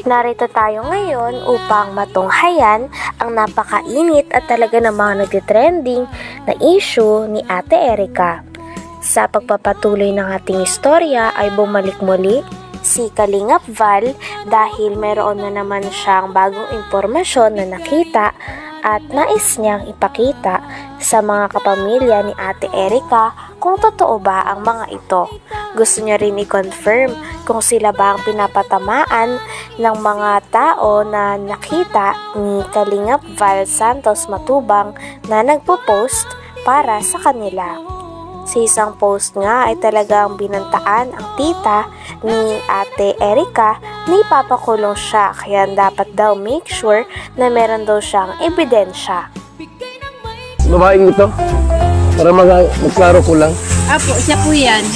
Narito tayo ngayon upang matunghayan ang napakainit at talaga namang nagtitrending na issue ni Ate Erica. Sa pagpapatuloy ng ating istorya ay bumalik muli si Kalingap Val dahil mayroon na naman siyang bagong impormasyon na nakita at nais niyang ipakita sa mga kapamilya ni Ate Erica kung totoo ba ang mga ito. Gusto niya rin i-confirm kung sila ba ang pinapatamaan ng mga tao na nakita ni Kalingap Val Santos Matubang na nagpo-post para sa kanila. Sa isang post nga ay talagang binantaan ang tita ni Ate Erica na ipapakulong siya kaya dapat daw make sure na meron daw siyang ebidensya. Babaeng ito? Para magklaro ko lang. Apo, siya po yan.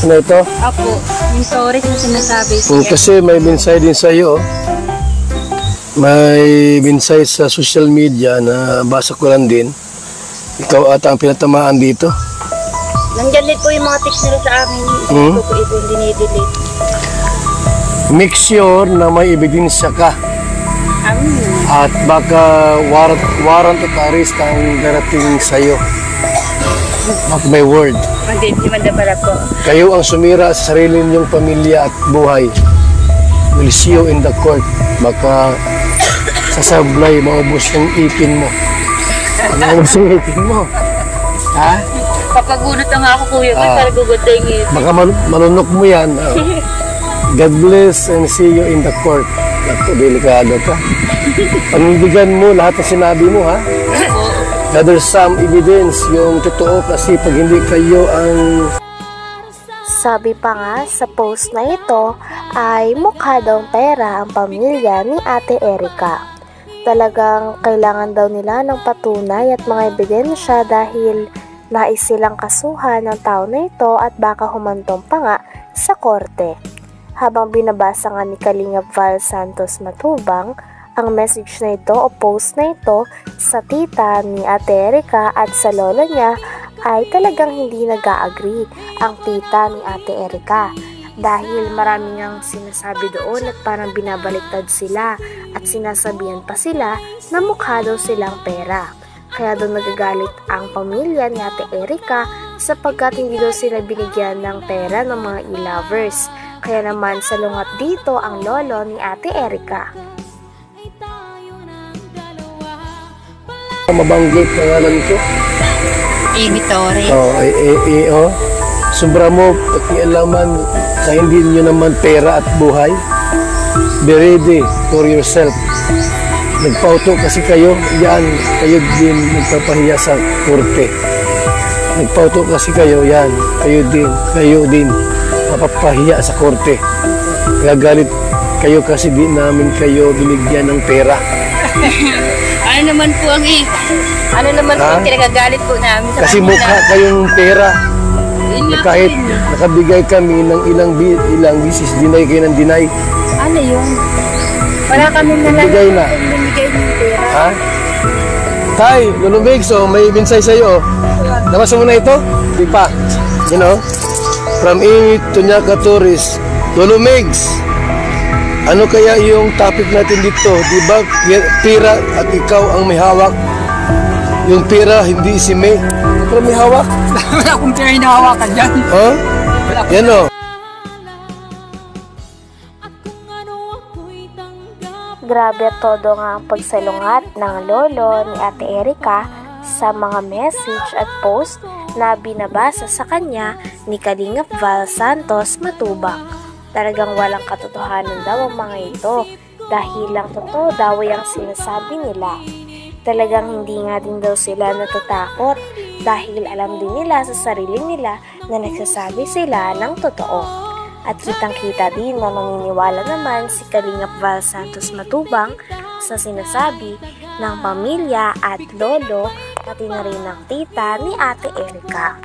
Ano ito? Apo, yung story kung sinasabi siya. Kasi may binsay din sa iyo. May binsay sa social media na basa ko lang din. Ikaw ata ang pinatamaan dito. Nandyan din po yung mga text nila sa amin. Ito po ito yung dinidelete. Make sure na may ebidensya ka. At baka warrant of arrest ang darating sa iyo. Mark my word. Hindi man na pala po. Kayo ang sumira sa sarili niyong pamilya at buhay. We'll see you in the court. Baka sasablay, maubos yung ipin mo. Maubos yung ipin mo. Ha? Papagunot lang ako, kuya. Para gugutay Baka malunok mo yan. God bless and see you in the court. Naku, delikado ka. Panindigan mo lahat ng sinabi mo, ha? Gather some evidence, yung totoo kasi pag hindi kayo ang... Sabi pa nga sa post na ito ay mukha daw pera ang pamilya ni Ate Erica. Talagang kailangan daw nila ng patunay at mga ebidensya dahil nais silang kasuhan ng tao na ito at baka humantong pa nga sa korte. Habang binabasa nga ni Kalingap Val Santos Matubang ang message na ito o post na ito sa tita ni Ate Erica at sa lolo niya ay talagang hindi nag-a-agree ang tita ni Ate Erica dahil marami ngang sinasabi doon at parang binabaliktad sila at sinasabihan pa sila na mukha daw silang pera. Kaya daw nagagalit ang pamilya ni Ate Erica sapagkat hindi daw sila binigyan ng pera ng mga e-lovers. Kaya naman salungat dito ang lolo ni Ate Erica. Mabanggit pangalan ko. Amy Torres. Sobra mo pakialaman sa hindi nyo naman pera at buhay. Be ready for yourself. Nagpauto kasi kayo, yan, kayo din nagpapahiya sa korte. Nagpauto kasi kayo, yan, kayo din mapapahiya sa korte. Gagalit kayo kasi di namin kayo binigyan ng pera. Ano naman po ang kinagagalit po namin sa kasi mukha kayong pera. Kahit nakabigay kami ng ilang bisis, dinay kayo ng dinay. Ano yun? Wala kami bigay na. Bumigay ng pera. Ha? Tay, Lulubig, so may binsay sa'yo. Nabasa mo na ito? Di pa. You know? From Amy Tunyaka Tourist, Lulumigs. Ano kaya yung topic natin dito? Diba pera at ikaw ang may hawak? Yung pera hindi si May. Pero may hawak? Wala akong pera hinahawakan dyan. Huh? Yan o. Grabe at todo nga ang pagsalungat ng lolo ni Ate Erica sa mga message at post na binabasa sa kanya ni Kalingap Val Santos Matubang. Talagang walang katotohanan daw ang mga ito dahil lang totoo daw ang sinasabi nila. Talagang hindi nga din daw sila natatakot dahil alam din nila sa sarili nila na nagsasabi sila ng totoo. At kitang-kita din na naniniwala naman si Kalingap Val Santos Matubang sa sinasabi ng pamilya at lolo pati na rin ng tita ni Ate Erica.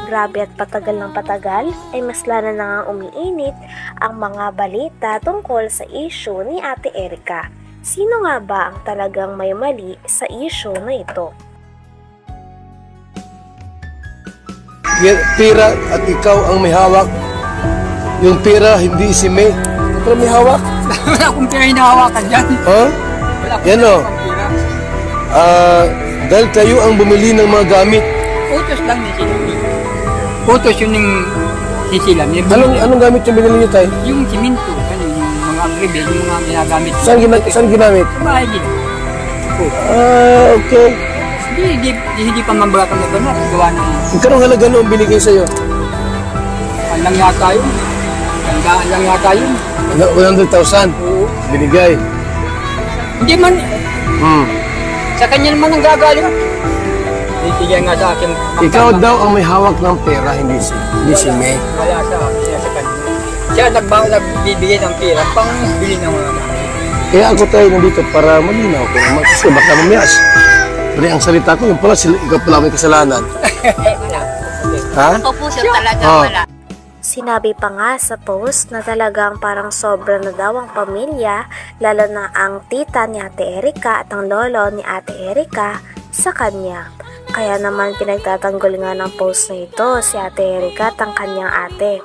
Grabe at patagal ng patagal ay mas lalo na nga umiinit ang mga balita tungkol sa issue ni Ate Erica. Sino nga ba ang talagang may mali sa issue na ito? Pera at ikaw ang may hawak. Yung pera hindi si May. pero may hawak. Wala akong pera hinahawakan dyan. Ha? Wala akong Yan o. pera. Dahil kayo ang bumili ng mga gamit. Utos lang ni Silam. Utos yun yung sisilam. Anong gamit yung binili niyo tayo? Yung siminto, ano, yung mga agribil, yung mga ginagamit. Saan ginamit? Sa bahay din. Okay. Hindi pa mambagatang na gano'n. Gawa ng Magkano halaga noong binigay sa'yo? lang yata yun. Tandaan lang yata yun. 100,000 Oo. binigay. Hindi man, Hmm. sa kanya naman ang gagaling. Bigyan nga sa akin. Ikaw daw ang may hawak ng pera, hindi si May. Wala sa akin, sa kanya. Siya nagbibigay ng pera pang bili ng mga gamit. Kaya ako tayo nandito para malinaw ko naman kasi baka mamiyas. Pero ang salita ko, yung pala, ikaw pala may kasalanan. Ha? Ako po siya talaga wala. Sinabi pa nga sa post na talagang parang sobra na daw ang pamilya, lalo na ang tita ni Ate Erica at ang lolo ni Ate Erica sa kanya. Kaya naman pinagtatanggol nga ng post na ito si Ate Erica at ang kanyang ate.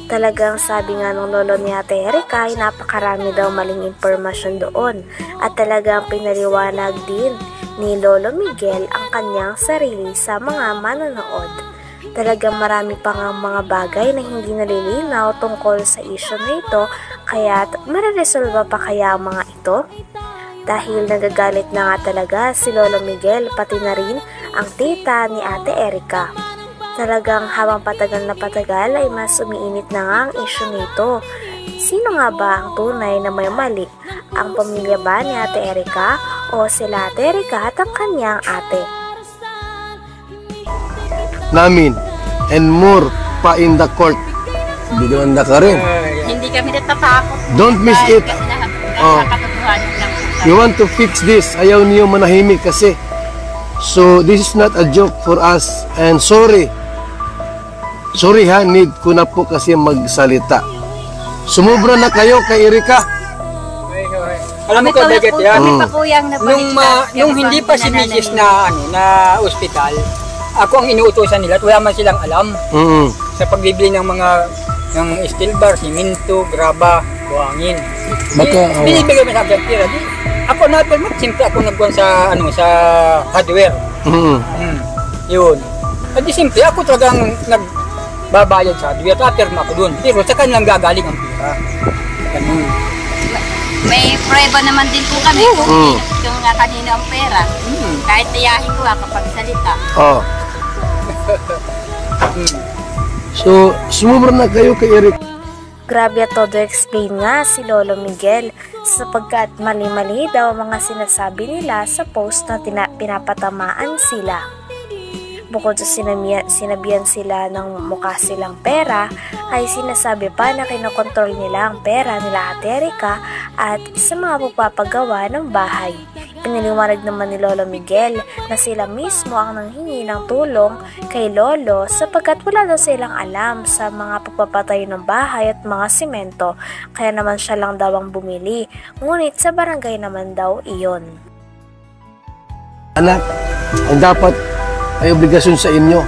Talagang sabi nga ng lolo ni Ate Erica ay napakarami daw maling impormasyon doon at talagang pinaliwanag din ni Lolo Miguel ang kanyang sarili sa mga manonood. Talagang marami pa nga mga bagay na hindi nalilinaw tungkol sa issue na ito, kaya mareresolba pa kaya ang mga ito? Dahil nagagalit na nga talaga si Lolo Miguel pati na rin ang tita ni Ate Erica. Talagang habang patagal na patagal ay mas umiinit na nga ang issue nito. Sino nga ba ang tunay na may mali? Ang pamilya ba ni Ate Erica o sila Ate Erica at ang kanyang ate? Namin. And more pa in the court. Bidonda ka rin. Hindi kami natatakot. Don't miss it. Oh. Katotohanan lang. You want to fix this. Ayaw niyo manahimik kasi. So, this is not a joke for us. And sorry. Sorry ha, need ko na po kasi magsalita. Sumubra na kayo kay Erica. Alam mo ko, Dagat yan. Kami pa po yung Nung hindi pa si Mrs. na ospital, ako ang inuutosan nila at wala man silang alam sa pagbibili ng mga steel bar, siminto, graba, buhangin. Baka, Binibigay mo sa akin pera. Ako na siyempre ako nagkuhan sa sa hardware. Yun. At di siyempre ako talagang nagbabayad sa hardware. Tapirma ako doon. Pero sa kanilang gagaling ang pera. Ganun. May prueba naman din po kami kung yung kanino ang pera. Kahit tiyahin ko kapag salita. Oh. So, sumubra na kayo kay Erica. Grabe at todo explain nga si Lolo Miguel sapagkat mali-mali daw mga sinasabi nila sa post na pinapatamaan sila. Bukod sa sinabihan sila ng mukha silang pera, ay sinasabi pa na kinokontrol nila ang pera nila Ate Erica at sa mga pagpapagawa ng bahay. Pinaliwanag naman ni Lolo Miguel na sila mismo ang nanghingi ng tulong kay Lolo sapagkat wala daw silang alam sa mga pagpapatayo ng bahay at mga simento, kaya naman siya lang daw ang bumili, ngunit sa barangay naman daw iyon. Anak, ang dapat ay obligasyon sa inyo.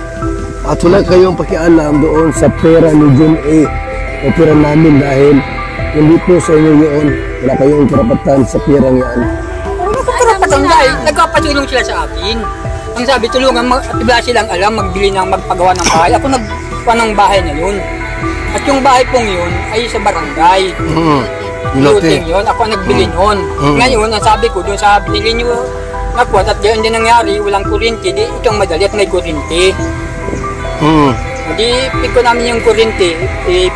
At wala kayong pakialam doon sa pera ni John A. o pera namin dahil hindi po sa inyo yun. Wala kayong karapatan sa pera yan. Ano ko karapatan dahil nagpapatulong sila sa akin. Ang sabi, tulungan, wala silang alam, magpagawa ng bahay. Ako nagpawa ng bahay na yun. At yung bahay pong yun ay sa barangay. Luting yun, ako nagbili nun. Ngayon, ang sabi ko doon sa binili nyo, nakuha, at yun din nangyari, walang kuryente, di itong madali at may kuryente. Di pick ko namin yung kuryente,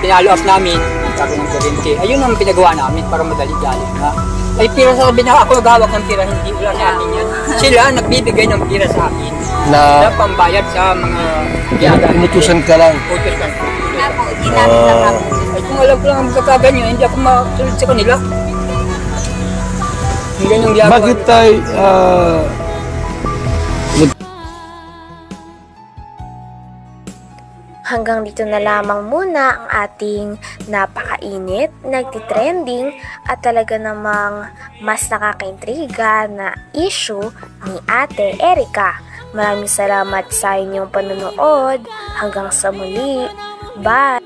pinalo up namin, nagkaroon ng kuryente. Ayun ang pinagawa namin para madali-dali na. Ay pira sabi na ako nagawak ng pira, hindi wala sa akin yan. Sila nagbibigay ng pira sa akin. Na pambayad sa mga ginagawa. Inutusan ka lang. Utusan ko. Ginamit lang ako. Ay kung alam ko lang ang magkakaganyo, hindi ako masunod sa kanila. Bakit tayo Hanggang dito na lamang muna ang ating napakainit, nagtitrending at talaga namang mas nakakaintriga na issue ni Ate Erica. Maraming salamat sa inyong panonood. Hanggang sa muli. Bye!